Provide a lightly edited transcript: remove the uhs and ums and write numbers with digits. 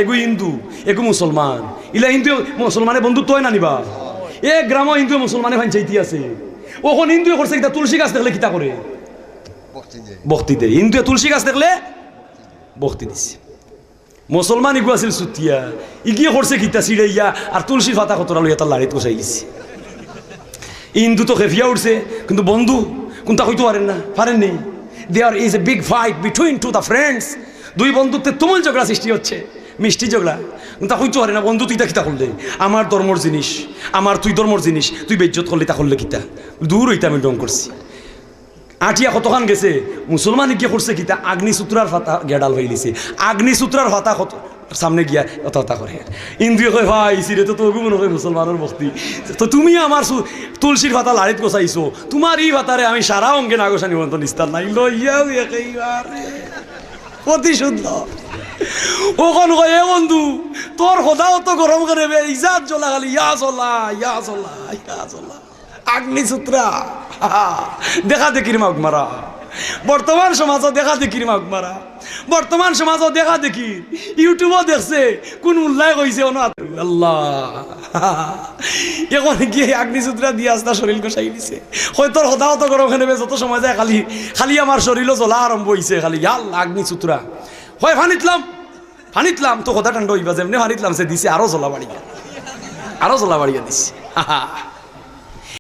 এগু হিন্দু এগু মুসলমান ইলা হিন্দু মুসলমানে বন্ধুত্ব হয় না নিবা এ গ্রাম হিন্দু মুসলমানে ভাঞ্চাইতি আছে ওখন হিন্দু করছে কিতা তুলসী গাছ দেখলে কিতা করে বক্তি দেয় হিন্দু তুলসী গাছ দেখলে বক্তি দিছে মুসলমান ইগু আছিল সুতিয়া ইগিয়ে করছে কিতা চিড়াইয়া আর তুলসীর পাতা কতরা লইয়া তার লাড়িত কষাই দিছে হিন্দু তো খেফিয়া উঠছে কিন্তু বন্ধু কোনটা হইতে পারেন না পারেন নেই there is a big fight between two the friends দুই বন্ধুত্বের তুমুল ঝগড়া সৃষ্টি হচ্ছে মিষ্টি ঝগড়া তা হইতে পারে না বন্ধু তুই তা কিতা করলে আমার ধর্মর জিনিস আমার তুই ধর্মর জিনিস তুই বেজ্জত করলে তা করলে কিতা দূর হইতে আমি ডং করছি আটিয়া কতখান গেছে মুসলমান গিয়ে করছে কিতা আগ্নিসূত্রার ফাতা গেডাল হয়ে গেছে আগ্নিসূত্রার ফাতা কত সামনে গিয়া অত করে ইন্দ্রিয় কয় ভাই সিরে তো তবু মনে হয় মুসলমানের ভক্তি তো তুমি আমার তুলসীর ফাতা লাড়িত গোছাইছো তোমার এই ফাতারে আমি সারা অঙ্গে নাগোসা নিমন্ত্রণ নিস্তার নাই লইয়াও একেবারে অতি সুন্দর ওখান কয় এ বন্ধু তোর সদাও তো গরম করে ইজাত জ্বলা খালি ইয়া জ্বলা ইয়া জ্বলা ইয়া জ্বলা আগ্নিসূত্রা দেখা দেখির মাগ মারা বর্তমান সমাজও দেখা দেখির মাগ মারা বর্তমান সমাজও দেখা দেখি ইউটিউবও দেখছে কোন উল্লায় কইছে আল্লাহ এখন গিয়ে আগ্নিসূত্রা দিয়ে আস্তা শরীর কষাই দিছে হয় তোর সদাও তো গরম খানে যত সময় যায় খালি খালি আমার শরীরও জ্বলা আরম্ভ হয়েছে খালি আগ্নিসূত্রা হয় ফানিতলাম তো কথা ঠান্ডা হইবা যেমনি ফানিতলাম সে দিছে আরো জ্বলা বাড়িয়া দিছে